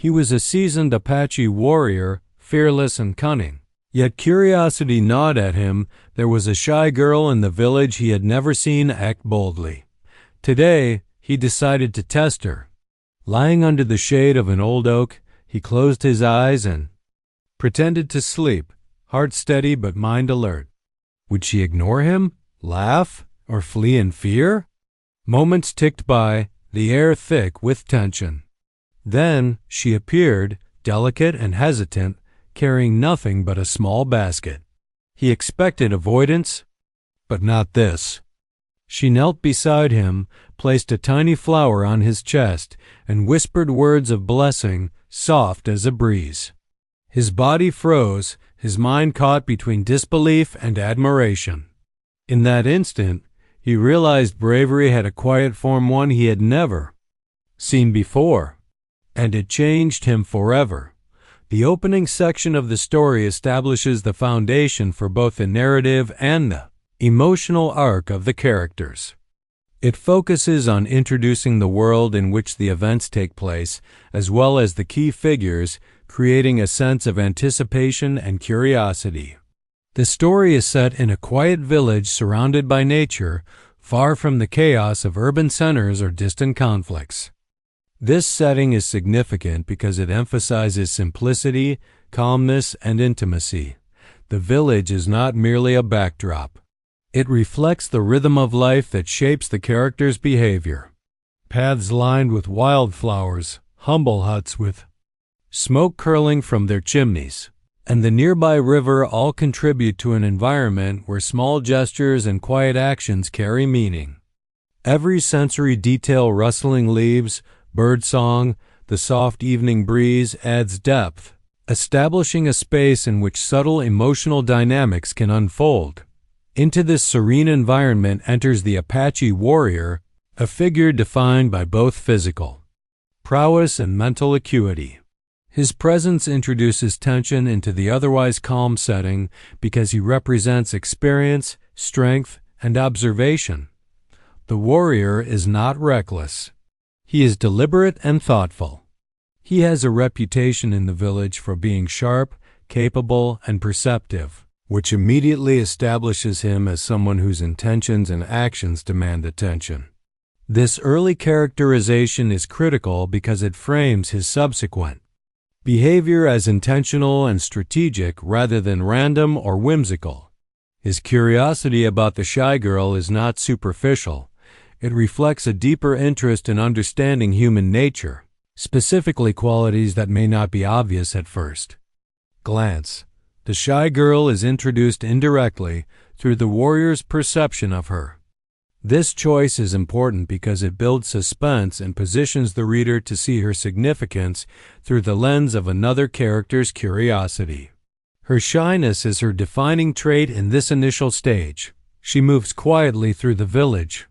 He was a seasoned Apache warrior, fearless and cunning. Yet curiosity gnawed at him. There was a shy girl in the village he had never seen act boldly. Today, he decided to test her. Lying under the shade of an old oak, he closed his eyes and pretended to sleep, heart steady but mind alert. Would she ignore him, laugh, or flee in fear? Moments ticked by, the air thick with tension. Then she appeared, delicate and hesitant, carrying nothing but a small basket. He expected avoidance, but not this. She knelt beside him, placed a tiny flower on his chest, and whispered words of blessing, soft as a breeze. His body froze, his mind caught between disbelief and admiration. In that instant, he realized bravery had a quiet form, one he had never seen before, and it changed him forever. The opening section of the story establishes the foundation for both the narrative and the emotional arc of the characters. It focuses on introducing the world in which the events take place, as well as the key figures, creating a sense of anticipation and curiosity. The story is set in a quiet village surrounded by nature, far from the chaos of urban centers or distant conflicts. This setting is significant because it emphasizes simplicity, calmness, and intimacy. The village is not merely a backdrop. It reflects the rhythm of life that shapes the characters' behavior. Paths lined with wildflowers, humble huts with smoke curling from their chimneys, and the nearby river all contribute to an environment where small gestures and quiet actions carry meaning. Every sensory detail, rustling leaves, birdsong, the soft evening breeze adds depth, establishing a space in which subtle emotional dynamics can unfold. Into this serene environment enters the Apache warrior, a figure defined by both physical prowess and mental acuity. His presence introduces tension into the otherwise calm setting because he represents experience, strength, and observation. The warrior is not reckless. He is deliberate and thoughtful. He has a reputation in the village for being sharp, capable, and perceptive, which immediately establishes him as someone whose intentions and actions demand attention. This early characterization is critical because it frames his subsequent behavior as intentional and strategic rather than random or whimsical. His curiosity about the shy girl is not superficial. It reflects a deeper interest in understanding human nature, specifically qualities that may not be obvious at first glance. The shy girl is introduced indirectly through the warrior's perception of her. This choice is important because it builds suspense and positions the reader to see her significance through the lens of another character's curiosity. Her shyness is her defining trait in this initial stage. She moves quietly through the village,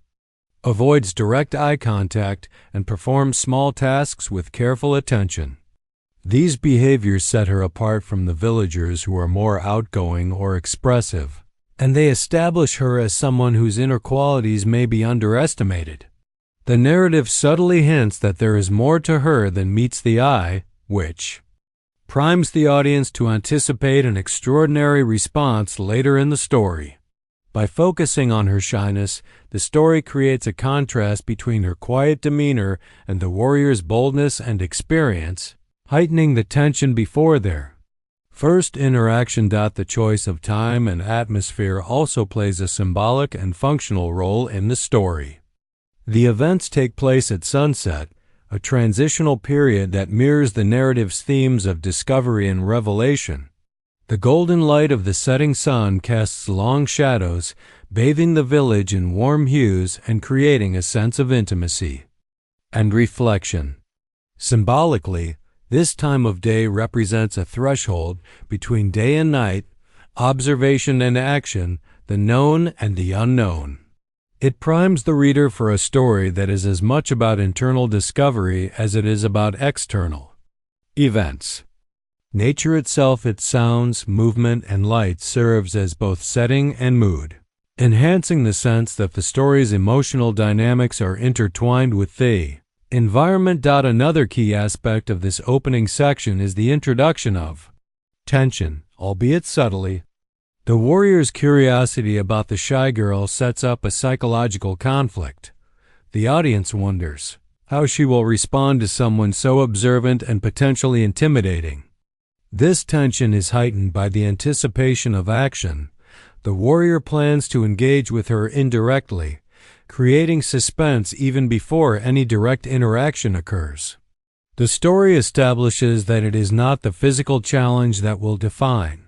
avoids direct eye contact, and performs small tasks with careful attention. These behaviors set her apart from the villagers who are more outgoing or expressive, and they establish her as someone whose inner qualities may be underestimated. The narrative subtly hints that there is more to her than meets the eye, which primes the audience to anticipate an extraordinary response later in the story. By focusing on her shyness, the story creates a contrast between her quiet demeanor and the warrior's boldness and experience, heightening the tension before their first interaction. The choice of time and atmosphere also plays a symbolic and functional role in the story. The events take place at sunset, a transitional period that mirrors the narrative's themes of discovery and revelation. The golden light of the setting sun casts long shadows, bathing the village in warm hues and creating a sense of intimacy and reflection. Symbolically, this time of day represents a threshold between day and night, observation and action, the known and the unknown. It primes the reader for a story that is as much about internal discovery as it is about external events. Nature itself, its sounds, movement, and light serves as both setting and mood, enhancing the sense that the story's emotional dynamics are intertwined with the Environment. Another key aspect of this opening section is the introduction of tension, albeit subtly. The warrior's curiosity about the shy girl sets up a psychological conflict. The audience wonders how she will respond to someone so observant and potentially intimidating. This tension is heightened by the anticipation of action. The warrior plans to engage with her indirectly, creating suspense even before any direct interaction occurs. The story establishes that it is not the physical challenge that will define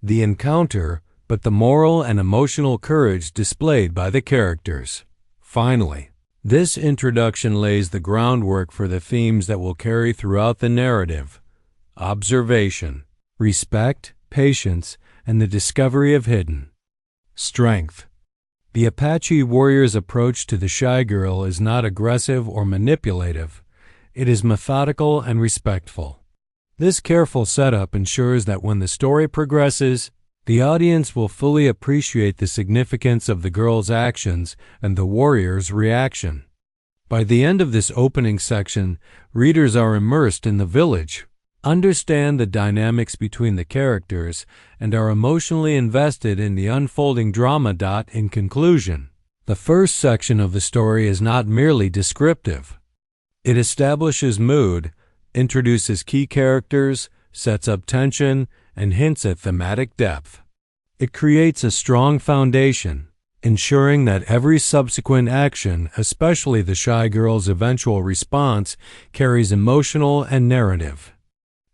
the encounter, but the moral and emotional courage displayed by the characters. Finally, this introduction lays the groundwork for the themes that will carry throughout the narrative: observation, respect, patience, and the discovery of hidden strength. The Apache warrior's approach to the shy girl is not aggressive or manipulative. It is methodical and respectful. This careful setup ensures that when the story progresses, the audience will fully appreciate the significance of the girl's actions and the warrior's reaction. By the end of this opening section, readers are immersed in the village, understand the dynamics between the characters, and are emotionally invested in the unfolding drama. In conclusion, the first section of the story is not merely descriptive. It establishes mood, introduces key characters, sets up tension, and hints at thematic depth. It creates a strong foundation, ensuring that every subsequent action, especially the shy girl's eventual response, carries emotional and narrative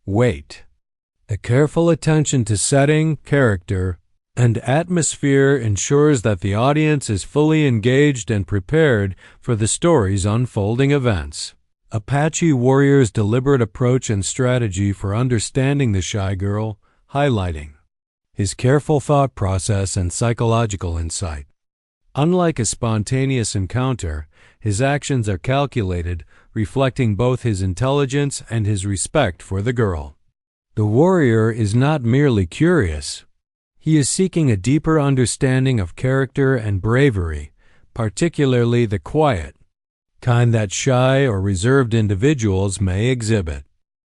weight. A careful attention to setting, character, and atmosphere ensures that the audience is fully engaged and prepared for the story's unfolding events. Apache warrior's deliberate approach and strategy for understanding the shy girl, highlighting his careful thought process and psychological insight. Unlike a spontaneous encounter, his actions are calculated, reflecting both his intelligence and his respect for the girl. The warrior is not merely curious. He is seeking a deeper understanding of character and bravery, particularly the quiet kind that shy or reserved individuals may exhibit.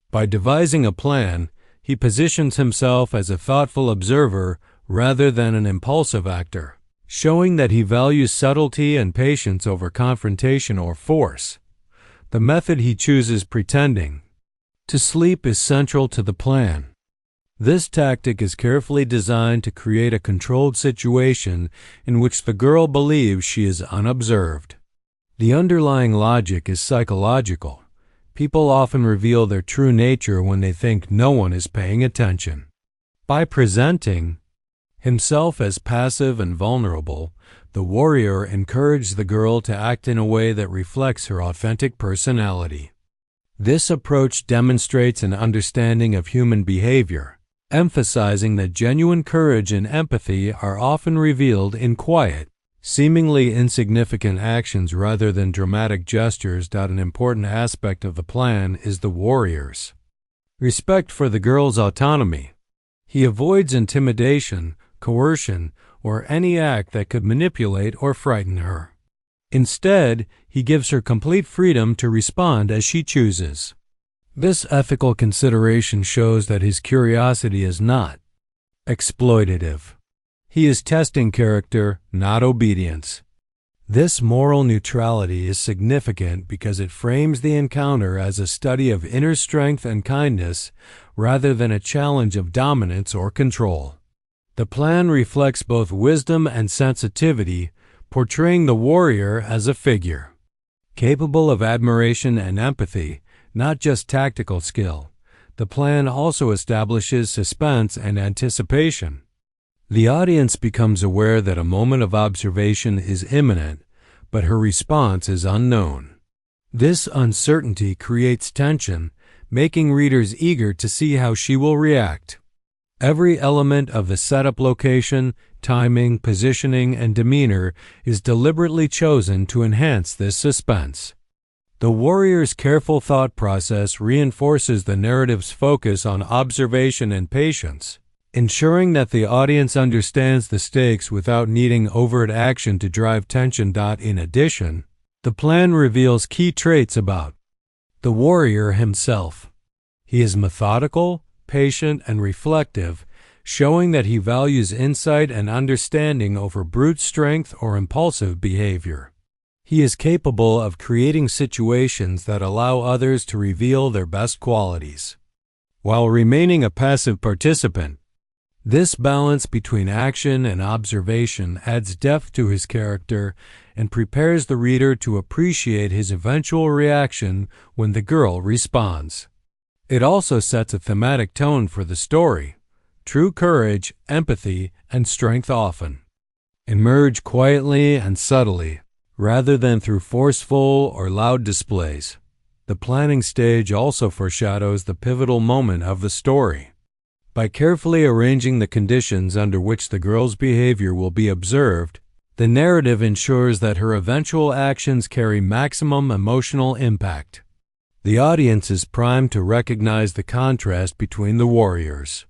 By devising a plan, he positions himself as a thoughtful observer rather than an impulsive actor, showing that he values subtlety and patience over confrontation or force. The method he chooses, pretending to sleep, is central to the plan. This tactic is carefully designed to create a controlled situation in which the girl believes she is unobserved. The underlying logic is psychological. People often reveal their true nature when they think no one is paying attention. By presenting himself as passive and vulnerable, the warrior encouraged the girl to act in a way that reflects her authentic personality. This approach demonstrates an understanding of human behavior, emphasizing that genuine courage and empathy are often revealed in quiet, seemingly insignificant actions rather than dramatic gestures. An important aspect of the plan is the warrior's respect for the girl's autonomy. He avoids intimidation, coercion, or any act that could manipulate or frighten her. Instead, he gives her complete freedom to respond as she chooses. This ethical consideration shows that his curiosity is not exploitative. He is testing character, not obedience. This moral neutrality is significant because it frames the encounter as a study of inner strength and kindness rather than a challenge of dominance or control. The plan reflects both wisdom and sensitivity, portraying the warrior as a figure capable of admiration and empathy, not just tactical skill. The plan also establishes suspense and anticipation. The audience becomes aware that a moment of observation is imminent, but her response is unknown. This uncertainty creates tension, making readers eager to see how she will react. Every element of the setup, location, timing, positioning, and demeanor is deliberately chosen to enhance this suspense. The warrior's careful thought process reinforces the narrative's focus on observation and patience, ensuring that the audience understands the stakes without needing overt action to drive tension. In addition, The plan reveals key traits about the warrior himself. He is methodical, patient, and reflective, showing that he values insight and understanding over brute strength or impulsive behavior. He is capable of creating situations that allow others to reveal their best qualities, while remaining a passive participant. This balance between action and observation adds depth to his character and prepares the reader to appreciate his eventual reaction when the girl responds. It also sets a thematic tone for the story. True courage, empathy, and strength often emerge quietly and subtly, rather than through forceful or loud displays. The planning stage also foreshadows the pivotal moment of the story. By carefully arranging the conditions under which the girl's behavior will be observed, the narrative ensures that her eventual actions carry maximum emotional impact. The audience is primed to recognize the contrast between the warriors'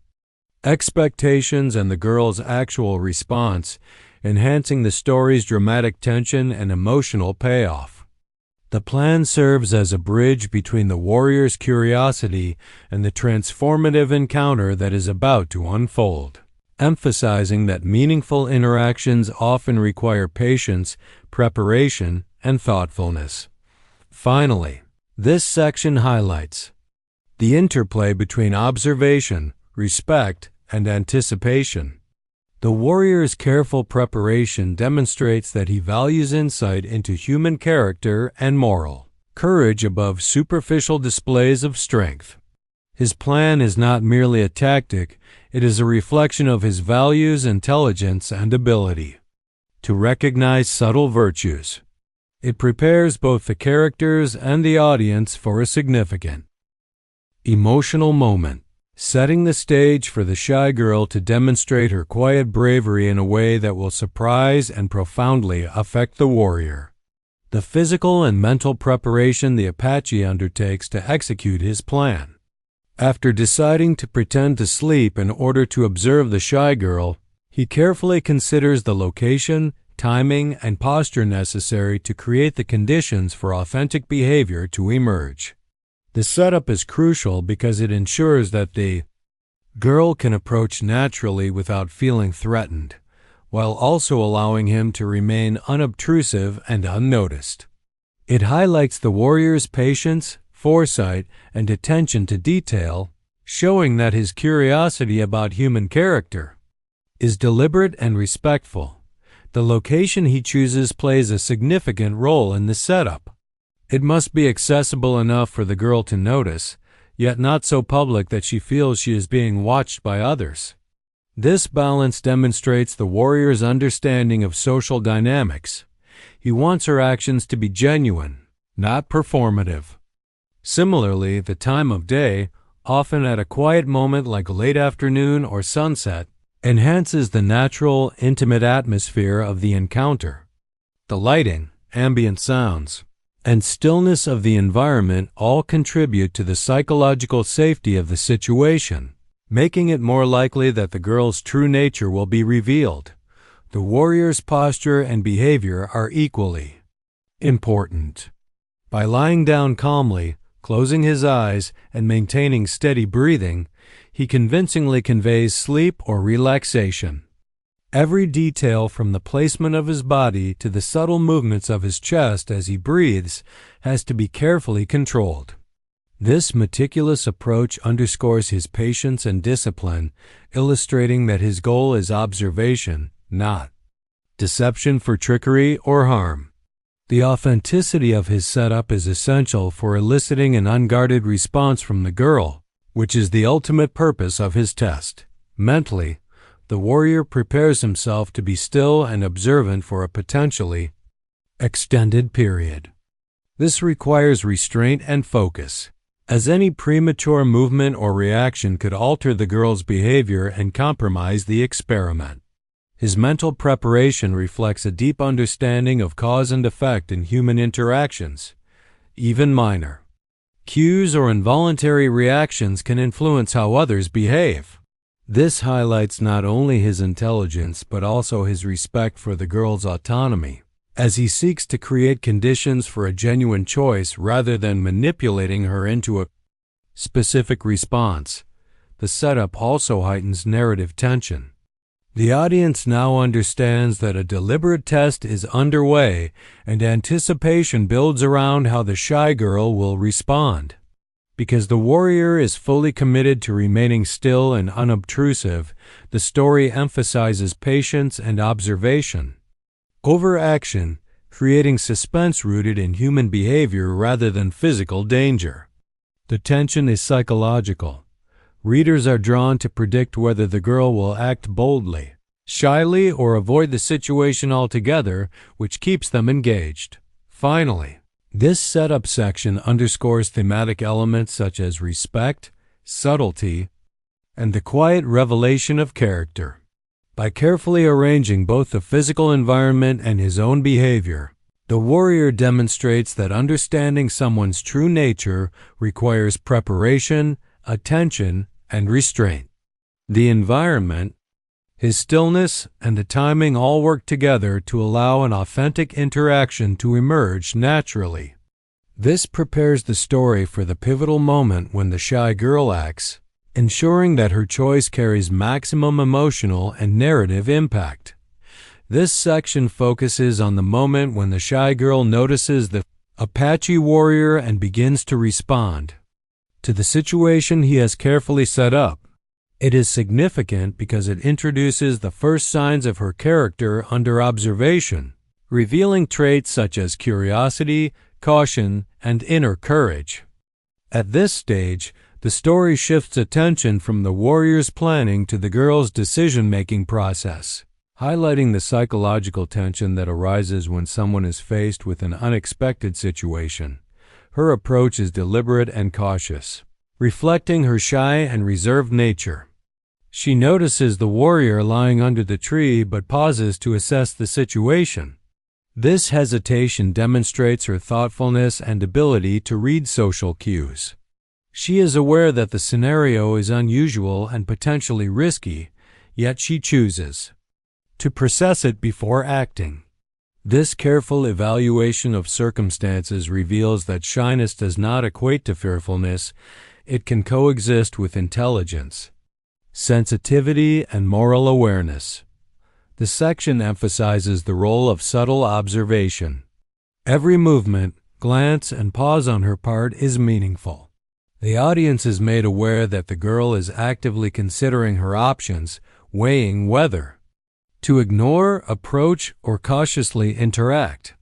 expectations and the girl's actual response, enhancing the story's dramatic tension and emotional payoff. The plan serves as a bridge between the warrior's curiosity and the transformative encounter that is about to unfold, emphasizing that meaningful interactions often require patience, preparation, and thoughtfulness. Finally, this section highlights the interplay between observation, respect, and anticipation. The warrior's careful preparation demonstrates that he values insight into human character and moral courage above superficial displays of strength. His plan is not merely a tactic, it is a reflection of his values, intelligence, and ability to recognize subtle virtues. It prepares both the characters and the audience for a significant emotional moment, setting the stage for the shy girl to demonstrate her quiet bravery in a way that will surprise and profoundly affect the warrior. The physical and mental preparation the Apache undertakes to execute his plan. After deciding to pretend to sleep in order to observe the shy girl, he carefully considers the location, timing, and posture necessary to create the conditions for authentic behavior to emerge. The setup is crucial because it ensures that the girl can approach naturally without feeling threatened, while also allowing him to remain unobtrusive and unnoticed. It highlights the warrior's patience, foresight, and attention to detail, showing that his curiosity about human character is deliberate and respectful. The location he chooses plays a significant role in the setup. It must be accessible enough for the girl to notice, yet not so public that she feels she is being watched by others. This balance demonstrates the warrior's understanding of social dynamics. He wants her actions to be genuine, not performative. Similarly, the time of day, often at a quiet moment like late afternoon or sunset, enhances the natural, intimate atmosphere of the encounter. The lighting, ambient sounds, and stillness of the environment all contribute to the psychological safety of the situation, making it more likely that the girl's true nature will be revealed. The warrior's posture and behavior are equally important. By lying down calmly, closing his eyes, and maintaining steady breathing, he convincingly conveys sleep or relaxation. Every detail from the placement of his body to the subtle movements of his chest as he breathes has to be carefully controlled. This meticulous approach underscores his patience and discipline, illustrating that his goal is observation, not deception for trickery or harm. The authenticity of his setup is essential for eliciting an unguarded response from the girl, which is the ultimate purpose of his test. Mentally, the warrior prepares himself to be still and observant for a potentially extended period. This requires restraint and focus, as any premature movement or reaction could alter the girl's behavior and compromise the experiment. His mental preparation reflects a deep understanding of cause and effect in human interactions, even minor cues or involuntary reactions can influence how others behave. This highlights not only his intelligence but also his respect for the girl's autonomy, as he seeks to create conditions for a genuine choice rather than manipulating her into a specific response. The setup also heightens narrative tension. The audience now understands that a deliberate test is underway, and anticipation builds around how the shy girl will respond. Because the warrior is fully committed to remaining still and unobtrusive, the story emphasizes patience and observation over action, creating suspense rooted in human behavior rather than physical danger. The tension is psychological. Readers are drawn to predict whether the girl will act boldly, shyly, or avoid the situation altogether, which keeps them engaged. Finally, this setup section underscores thematic elements such as respect, subtlety, and the quiet revelation of character. By carefully arranging both the physical environment and his own behavior, the warrior demonstrates that understanding someone's true nature requires preparation, attention, and restraint. The environment, his stillness, and the timing all work together to allow an authentic interaction to emerge naturally. This prepares the story for the pivotal moment when the shy girl acts, ensuring that her choice carries maximum emotional and narrative impact. This section focuses on the moment when the shy girl notices the Apache warrior and begins to respond to the situation he has carefully set up. It is significant because it introduces the first signs of her character under observation, revealing traits such as curiosity, caution, and inner courage. At this stage, the story shifts attention from the warrior's planning to the girl's decision-making process, highlighting the psychological tension that arises when someone is faced with an unexpected situation. Her approach is deliberate and cautious, reflecting her shy and reserved nature. She notices the warrior lying under the tree but pauses to assess the situation. This hesitation demonstrates her thoughtfulness and ability to read social cues. She is aware that the scenario is unusual and potentially risky, yet she chooses to process it before acting. This careful evaluation of circumstances reveals that shyness does not equate to fearfulness. It can coexist with intelligence, sensitivity, and moral awareness. The section emphasizes the role of subtle observation. Every movement, glance, and pause on her part is meaningful. The audience is made aware that the girl is actively considering her options, weighing whether to ignore, approach, or cautiously interact.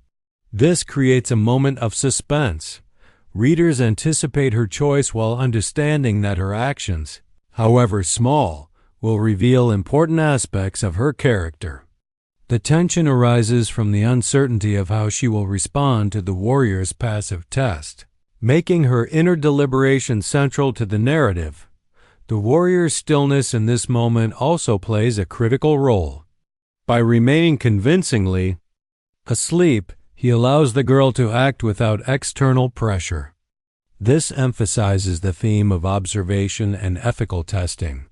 This creates a moment of suspense. Readers anticipate her choice while understanding that her actions, however small, will reveal important aspects of her character. The tension arises from the uncertainty of how she will respond to the warrior's passive test, making her inner deliberation central to the narrative. The warrior's stillness in this moment also plays a critical role. By remaining convincingly asleep, he allows the girl to act without external pressure. This emphasizes the theme of observation and ethical testing.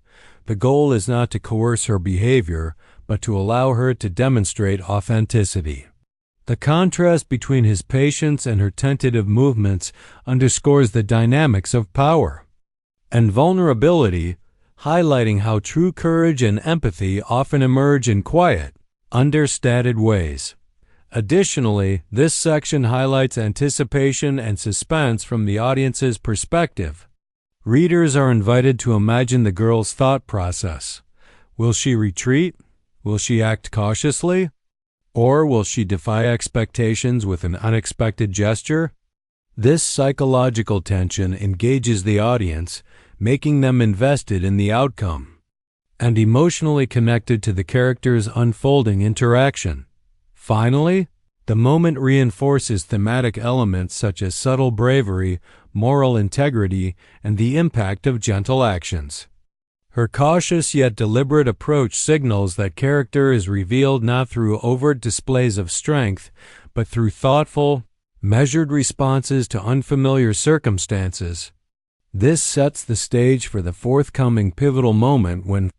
The goal is not to coerce her behavior, but to allow her to demonstrate authenticity. The contrast between his patience and her tentative movements underscores the dynamics of power and vulnerability, highlighting how true courage and empathy often emerge in quiet, understated ways. Additionally, this section highlights anticipation and suspense from the audience's perspective. Readers are invited to imagine the girl's thought process. Will she retreat? Will she act cautiously? Or will she defy expectations with an unexpected gesture? This psychological tension engages the audience, making them invested in the outcome and emotionally connected to the character's unfolding interaction. Finally, the moment reinforces thematic elements such as subtle bravery, moral integrity, and the impact of gentle actions. Her cautious yet deliberate approach signals that character is revealed not through overt displays of strength, but through thoughtful, measured responses to unfamiliar circumstances. This sets the stage for the forthcoming pivotal moment when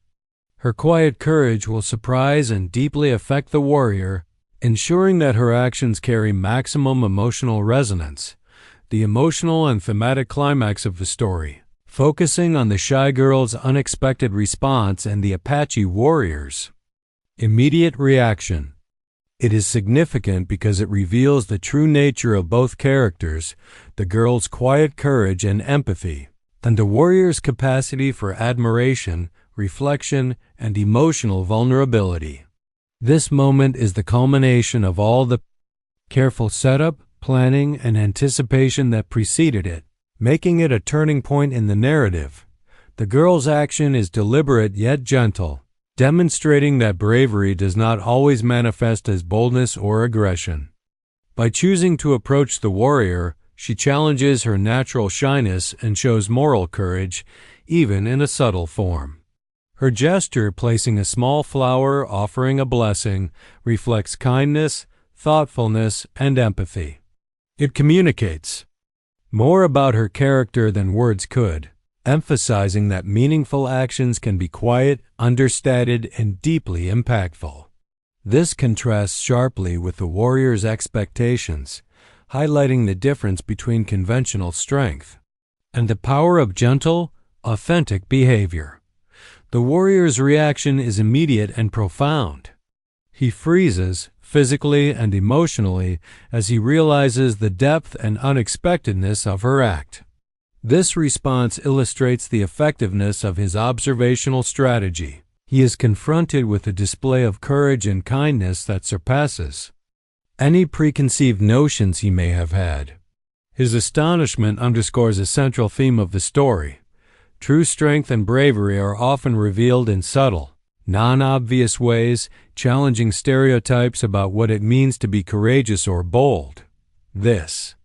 her quiet courage will surprise and deeply affect the warrior, ensuring that her actions carry maximum emotional resonance. The emotional and thematic climax of the story, focusing on the shy girl's unexpected response and the Apache warriors' immediate reaction. It is significant because it reveals the true nature of both characters, the girl's quiet courage and empathy, and the warrior's capacity for admiration, reflection, and emotional vulnerability. This moment is the culmination of all the careful setup, planning, and anticipation that preceded it, making it a turning point in the narrative. The girl's action is deliberate yet gentle, demonstrating that bravery does not always manifest as boldness or aggression. By choosing to approach the warrior, she challenges her natural shyness and shows moral courage, even in a subtle form. Her gesture, placing a small flower offering a blessing, reflects kindness, thoughtfulness, and empathy. It communicates more about her character than words could, emphasizing that meaningful actions can be quiet, understated, and deeply impactful. This contrasts sharply with the warrior's expectations, highlighting the difference between conventional strength and the power of gentle, authentic behavior. The warrior's reaction is immediate and profound. He freezes, physically and emotionally, as he realizes the depth and unexpectedness of her act. This response illustrates the effectiveness of his observational strategy. He is confronted with a display of courage and kindness that surpasses any preconceived notions he may have had. His astonishment underscores a central theme of the story. True strength and bravery are often revealed in subtle, non-obvious ways, challenging stereotypes about what it means to be courageous or bold. This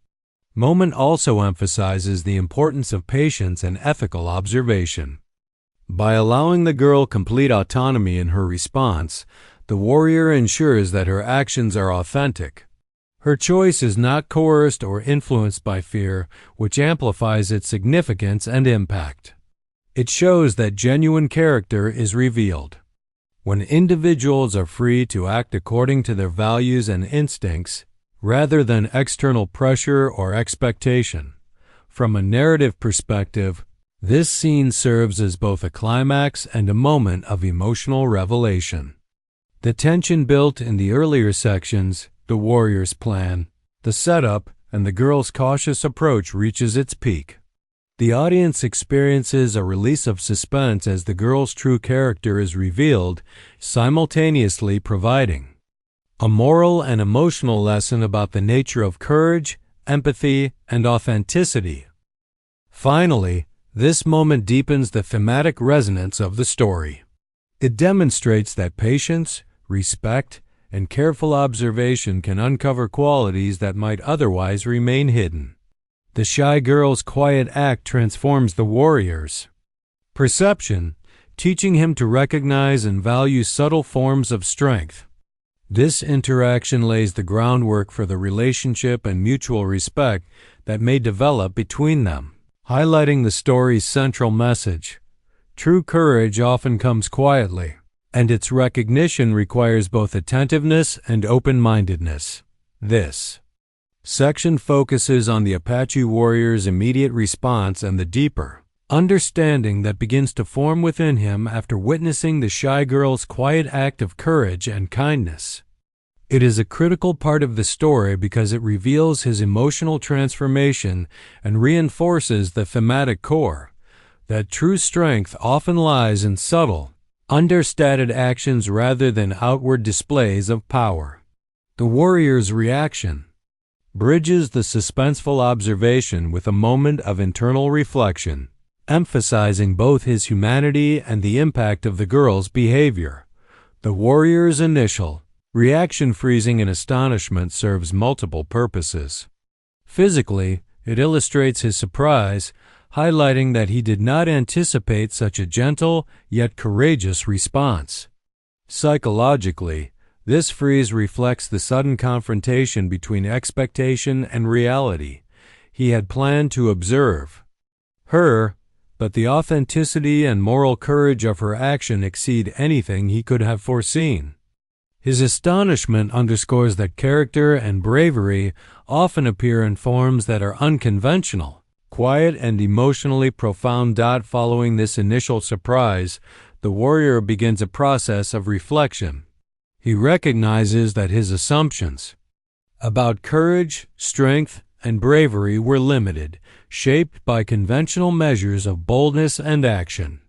moment also emphasizes the importance of patience and ethical observation. By allowing the girl complete autonomy in her response, the warrior ensures that her actions are authentic. Her choice is not coerced or influenced by fear, which amplifies its significance and impact. It shows that genuine character is revealed when individuals are free to act according to their values and instincts, rather than external pressure or expectation. From a narrative perspective, this scene serves as both a climax and a moment of emotional revelation. The tension built in the earlier sections, the warrior's plan, the setup, and the girl's cautious approach reaches its peak. The audience experiences a release of suspense as the girl's true character is revealed, simultaneously providing a moral and emotional lesson about the nature of courage, empathy, and authenticity. Finally, this moment deepens the thematic resonance of the story. It demonstrates that patience, respect, and careful observation can uncover qualities that might otherwise remain hidden. The shy girl's quiet act transforms the warrior's perception, teaching him to recognize and value subtle forms of strength. This interaction lays the groundwork for the relationship and mutual respect that may develop between them, highlighting the story's central message. True courage often comes quietly, and its recognition requires both attentiveness and open-mindedness. This section focuses on the Apache warrior's immediate response and the deeper understanding that begins to form within him after witnessing the shy girl's quiet act of courage and kindness. It is a critical part of the story because it reveals his emotional transformation and reinforces the thematic core, that true strength often lies in subtle, understated actions rather than outward displays of power. The warrior's reaction bridges the suspenseful observation with a moment of internal reflection, emphasizing both his humanity and the impact of the girl's behavior. The warrior's initial reaction, freezing in astonishment, serves multiple purposes. Physically, it illustrates his surprise, highlighting that he did not anticipate such a gentle yet courageous response. Psychologically, this freeze reflects the sudden confrontation between expectation and reality. He had planned to observe her, but the authenticity and moral courage of her action exceed anything he could have foreseen. His astonishment underscores that character and bravery often appear in forms that are unconventional, quiet, and emotionally profound. Following this initial surprise, the warrior begins a process of reflection. He recognizes that his assumptions about courage, strength, and bravery were limited, shaped by conventional measures of boldness and action.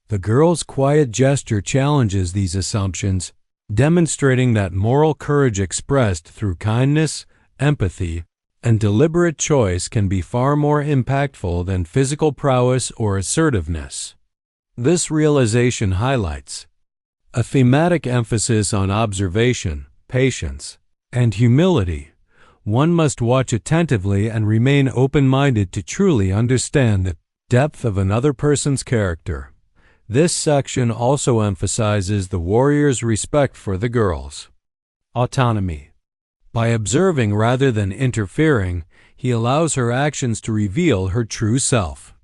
The girl's quiet gesture challenges these assumptions, demonstrating that moral courage expressed through kindness, empathy, and deliberate choice can be far more impactful than physical prowess or assertiveness. This realization highlights a thematic emphasis on observation, patience, and humility. One must watch attentively and remain open-minded to truly understand the depth of another person's character. This section also emphasizes the warrior's respect for the girl's autonomy. By observing rather than interfering, he allows her actions to reveal her true self.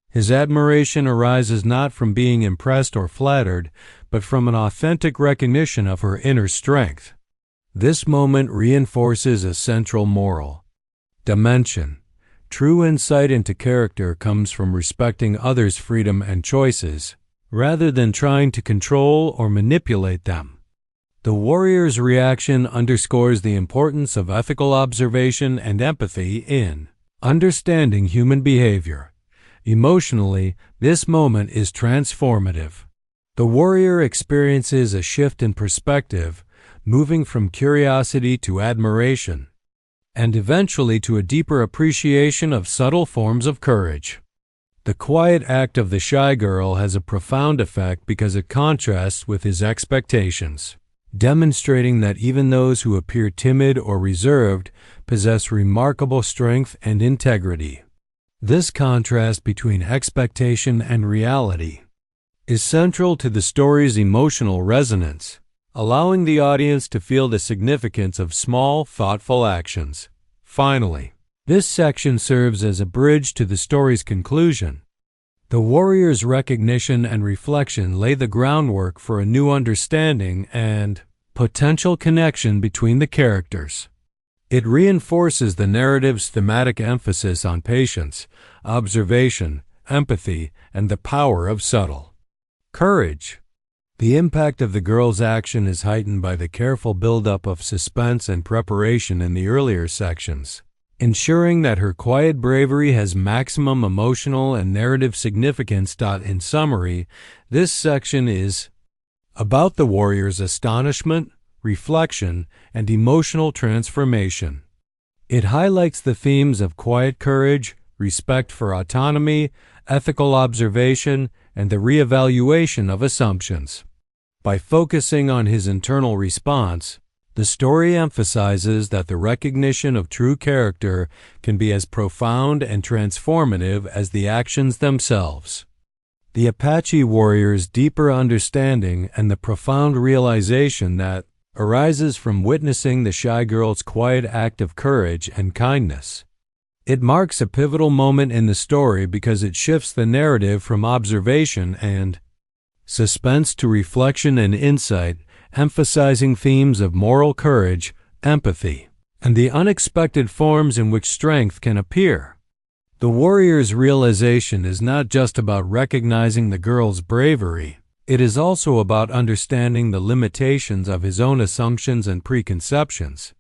His admiration arises not from being impressed or flattered, but from an authentic recognition of her inner strength. This moment reinforces a central moral dimension. True insight into character comes from respecting others' freedom and choices, rather than trying to control or manipulate them. The warrior's reaction underscores the importance of ethical observation and empathy in understanding human behavior. Emotionally, this moment is transformative. The warrior experiences a shift in perspective, moving from curiosity to admiration, and eventually to a deeper appreciation of subtle forms of courage. The quiet act of the shy girl has a profound effect because it contrasts with his expectations, demonstrating that even those who appear timid or reserved possess remarkable strength and integrity. This contrast between expectation and reality is central to the story's emotional resonance, allowing the audience to feel the significance of small, thoughtful actions. Finally, this section serves as a bridge to the story's conclusion. The warrior's recognition and reflection lay the groundwork for a new understanding and potential connection between the characters. It reinforces the narrative's thematic emphasis on patience, observation, empathy, and the power of subtle courage. The impact of the girl's action is heightened by the careful buildup of suspense and preparation in the earlier sections, ensuring that her quiet bravery has maximum emotional and narrative significance. In summary, this section is about the warrior's astonishment, reflection, and emotional transformation. It highlights the themes of quiet courage, respect for autonomy, ethical observation, and the reevaluation of assumptions. By focusing on his internal response, the story emphasizes that the recognition of true character can be as profound and transformative as the actions themselves. The Apache warrior's deeper understanding and the profound realization that arises from witnessing the shy girl's quiet act of courage and kindness. It marks a pivotal moment in the story because it shifts the narrative from observation and suspense to reflection and insight, emphasizing themes of moral courage, empathy, and the unexpected forms in which strength can appear. The warrior's realization is not just about recognizing the girl's bravery. It is also about understanding the limitations of his own assumptions and preconceptions.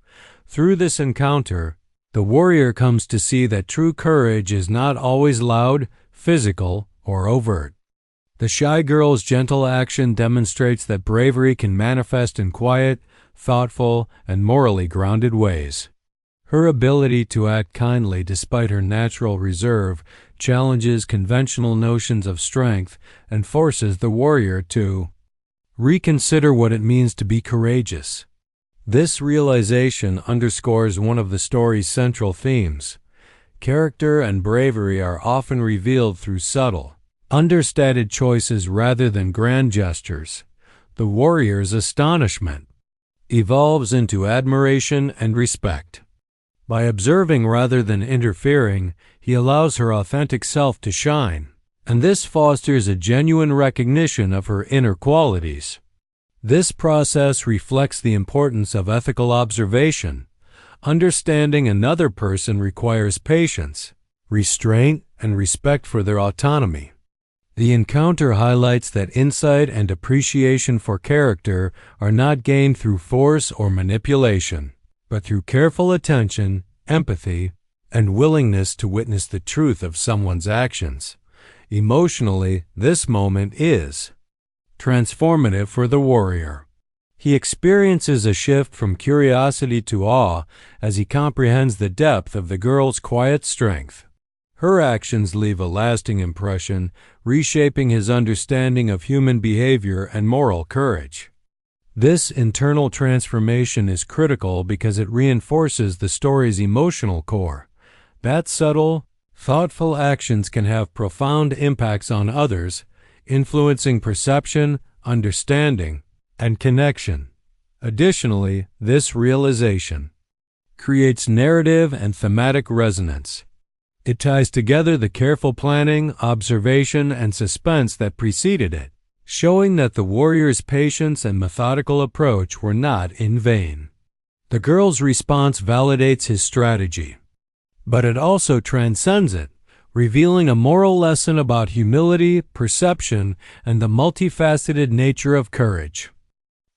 Through this encounter, the warrior comes to see that true courage is not always loud, physical, or overt. The shy girl's gentle action demonstrates that bravery can manifest in quiet, thoughtful, and morally grounded ways. Her ability to act kindly despite her natural reserve challenges conventional notions of strength and forces the warrior to reconsider what it means to be courageous. This realization underscores one of the story's central themes. Character and bravery are often revealed through subtle, understated choices rather than grand gestures. The warrior's astonishment evolves into admiration and respect. By observing rather than interfering, he allows her authentic self to shine, and this fosters a genuine recognition of her inner qualities. This process reflects the importance of ethical observation. Understanding another person requires patience, restraint, and respect for their autonomy. The encounter highlights that insight and appreciation for character are not gained through force or manipulation, but through careful attention, empathy, and willingness to witness the truth of someone's actions. Emotionally, this moment is transformative for the warrior. He experiences a shift from curiosity to awe as he comprehends the depth of the girl's quiet strength. Her actions leave a lasting impression, reshaping his understanding of human behavior and moral courage. This internal transformation is critical because it reinforces the story's emotional core. That subtle, thoughtful actions can have profound impacts on others, influencing perception, understanding, and connection. Additionally, this realization creates narrative and thematic resonance. It ties together the careful planning, observation, and suspense that preceded it, showing that the warrior's patience and methodical approach were not in vain. The girl's response validates his strategy, but it also transcends it, revealing a moral lesson about humility, perception, and the multifaceted nature of courage.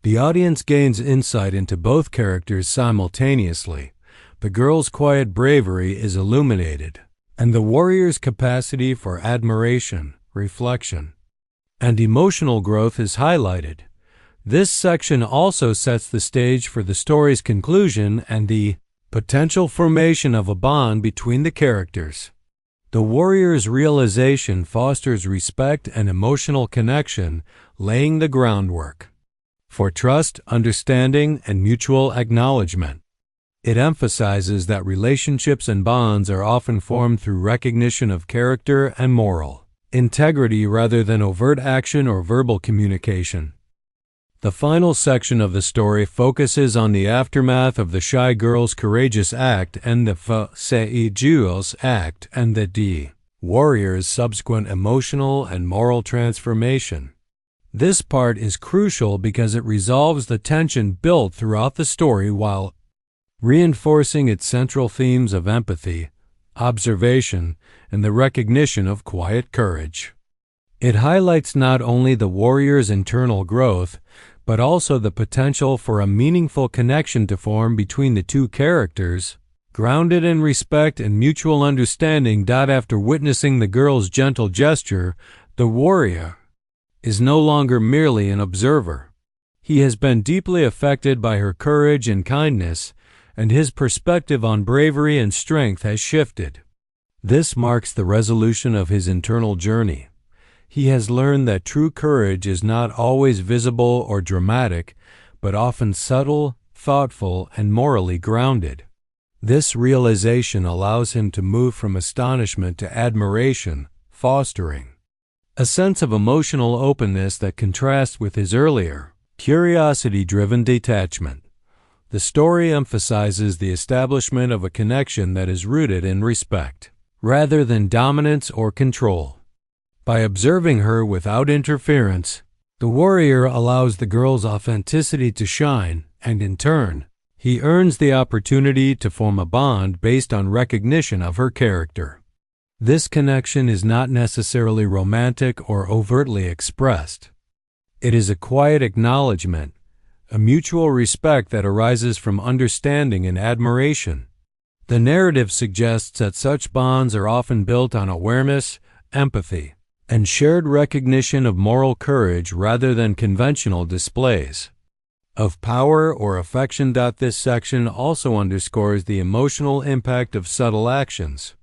The audience gains insight into both characters simultaneously. The girl's quiet bravery is illuminated, and the warrior's capacity for admiration, reflection, and emotional growth is highlighted. This section also sets the stage for the story's conclusion and the potential formation of a bond between the characters. The warrior's realization fosters respect and emotional connection, laying the groundwork for trust, understanding, and mutual acknowledgement. It emphasizes that relationships and bonds are often formed through recognition of character and moral integrity rather than overt action or verbal communication. The final section of the story focuses on the aftermath of the shy girl's courageous act and the SECERT act and the warrior's subsequent emotional and moral transformation. This part is crucial because it resolves the tension built throughout the story while reinforcing its central themes of empathy, observation, and the recognition of quiet courage. It highlights not only the warrior's internal growth, but also the potential for a meaningful connection to form between the two characters, grounded in respect and mutual understanding. After witnessing the girl's gentle gesture, the warrior is no longer merely an observer. He has been deeply affected by her courage and kindness, and his perspective on bravery and strength has shifted. This marks the resolution of his internal journey. He has learned that true courage is not always visible or dramatic, but often subtle, thoughtful, and morally grounded. This realization allows him to move from astonishment to admiration, fostering a sense of emotional openness that contrasts with his earlier, curiosity-driven detachment. The story emphasizes the establishment of a connection that is rooted in respect, rather than dominance or control. By observing her without interference, the warrior allows the girl's authenticity to shine, and in turn, he earns the opportunity to form a bond based on recognition of her character. This connection is not necessarily romantic or overtly expressed. It is a quiet acknowledgement, a mutual respect that arises from understanding and admiration. The narrative suggests that such bonds are often built on awareness, empathy, and shared recognition of moral courage rather than conventional displays of power or affection. This section also underscores the emotional impact of subtle actions.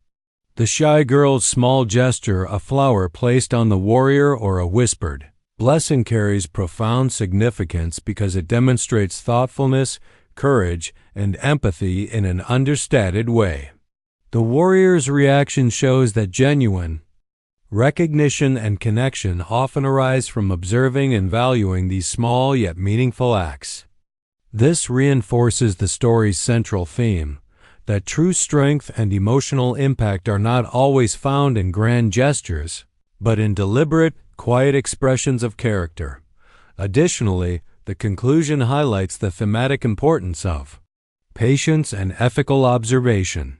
The shy girl's small gesture, a flower placed on the warrior or a whispered blessing, carries profound significance because it demonstrates thoughtfulness, courage, and empathy in an understated way. The warrior's reaction shows that genuine recognition and connection often arise from observing and valuing these small yet meaningful acts. This reinforces the story's central theme, that true strength and emotional impact are not always found in grand gestures, but in deliberate, quiet expressions of character. Additionally, the conclusion highlights the thematic importance of patience and ethical observation.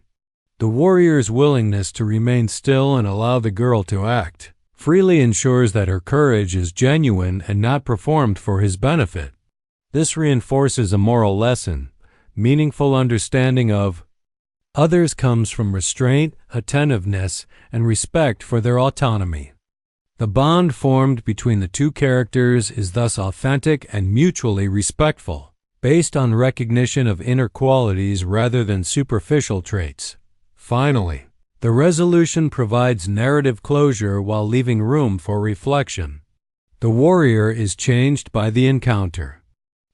The warrior's willingness to remain still and allow the girl to act freely ensures that her courage is genuine and not performed for his benefit. This reinforces a moral lesson. Meaningful understanding of others comes from restraint, attentiveness, and respect for their autonomy. The bond formed between the two characters is thus authentic and mutually respectful, based on recognition of inner qualities rather than superficial traits. Finally, the resolution provides narrative closure while leaving room for reflection. The warrior is changed by the encounter.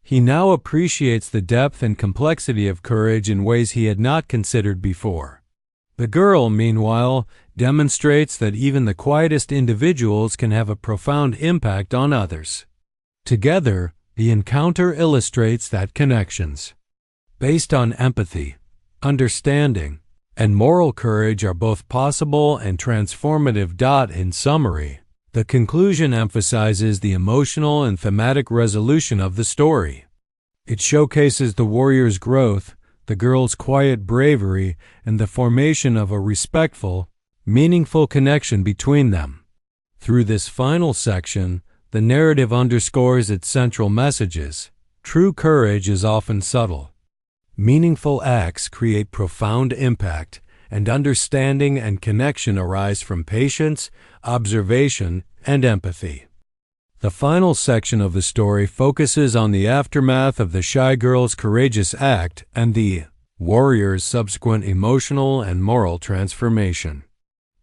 He now appreciates the depth and complexity of courage in ways he had not considered before. The girl, meanwhile, demonstrates that even the quietest individuals can have a profound impact on others. Together, the encounter illustrates that connections based on empathy, understanding, and moral courage are both possible and transformative. In summary, the conclusion emphasizes the emotional and thematic resolution of the story. It showcases the warrior's growth, the girl's quiet bravery, and the formation of a respectful, meaningful connection between them. Through this final section, the narrative underscores its central messages. True courage is often subtle. Meaningful acts create profound impact, and understanding and connection arise from patience, observation, and empathy. The final section of the story focuses on the aftermath of the shy girl's courageous act and the warrior's subsequent emotional and moral transformation.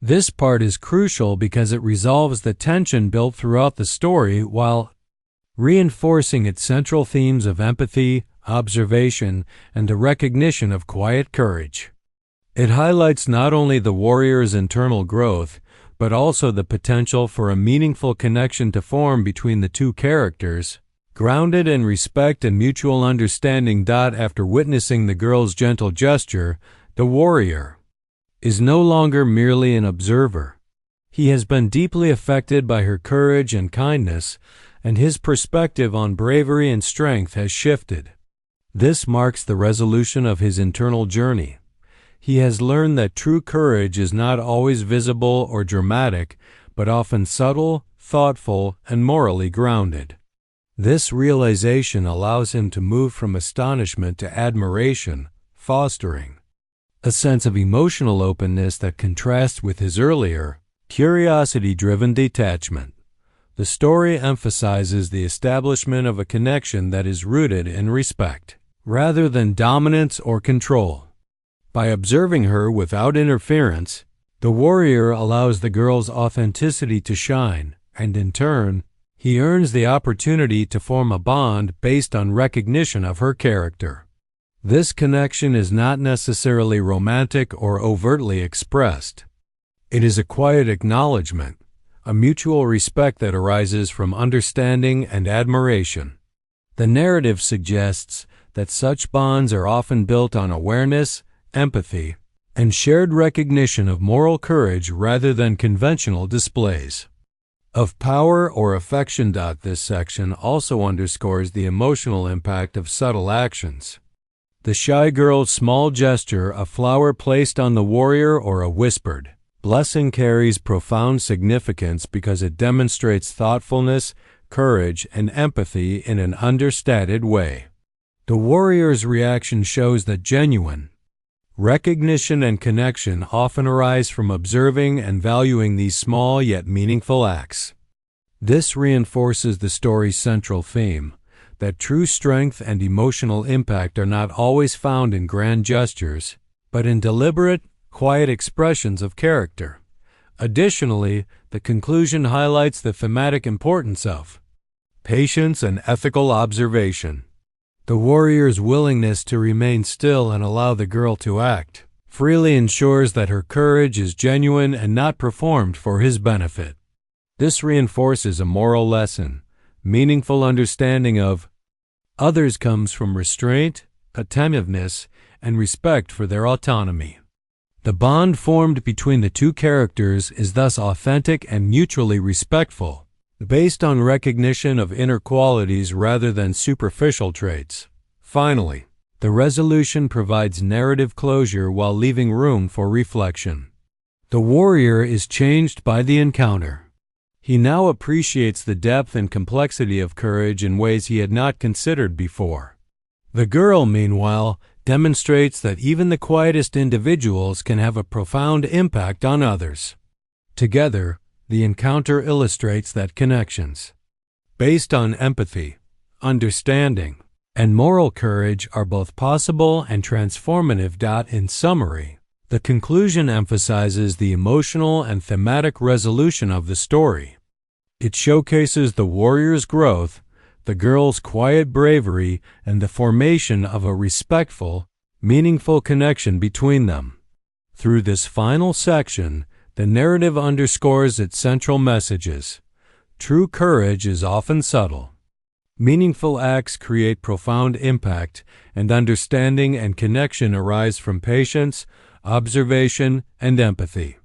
This part is crucial because it resolves the tension built throughout the story while reinforcing its central themes of empathy, observation, and a recognition of quiet courage. It highlights not only the warrior's internal growth, but also the potential for a meaningful connection to form between the two characters, grounded in respect and mutual understanding. After witnessing the girl's gentle gesture, the warrior is no longer merely an observer. He has been deeply affected by her courage and kindness, and his perspective on bravery and strength has shifted. This marks the resolution of his internal journey. He has learned that true courage is not always visible or dramatic, but often subtle, thoughtful, and morally grounded. This realization allows him to move from astonishment to admiration, fostering a sense of emotional openness that contrasts with his earlier, curiosity-driven detachment. The story emphasizes the establishment of a connection that is rooted in respect, rather than dominance or control. By observing her without interference, the warrior allows the girl's authenticity to shine, and in turn, he earns the opportunity to form a bond based on recognition of her character. This connection is not necessarily romantic or overtly expressed. It is a quiet acknowledgement, a mutual respect that arises from understanding and admiration. The narrative suggests that such bonds are often built on awareness, empathy, and shared recognition of moral courage rather than conventional displays of power or affection. This section also underscores the emotional impact of subtle actions. The shy girl's small gesture, a flower placed on the warrior or a whispered blessing, carries profound significance because it demonstrates thoughtfulness, courage, and empathy in an understated way. The warrior's reaction shows that genuine recognition and connection often arise from observing and valuing these small yet meaningful acts. This reinforces the story's central theme, that true strength and emotional impact are not always found in grand gestures, but in deliberate, quiet expressions of character. Additionally, the conclusion highlights the thematic importance of patience and ethical observation. The warrior's willingness to remain still and allow the girl to act freely ensures that her courage is genuine and not performed for his benefit. This reinforces a moral lesson. Meaningful understanding of others comes from restraint, attentiveness, and respect for their autonomy. The bond formed between the two characters is thus authentic and mutually respectful, based on recognition of inner qualities rather than superficial traits. Finally, the resolution provides narrative closure while leaving room for reflection. The warrior is changed by the encounter. He now appreciates the depth and complexity of courage in ways he had not considered before. The girl, meanwhile, demonstrates that even the quietest individuals can have a profound impact on others. Together, the encounter illustrates that connections, based on empathy, understanding, and moral courage, are both possible and transformative. In summary, the conclusion emphasizes the emotional and thematic resolution of the story. It showcases the warrior's growth, the girl's quiet bravery, and the formation of a respectful, meaningful connection between them. Through this final section, the narrative underscores its central messages. True courage is often subtle. Meaningful acts create profound impact, and understanding and connection arise from patience, observation, and empathy.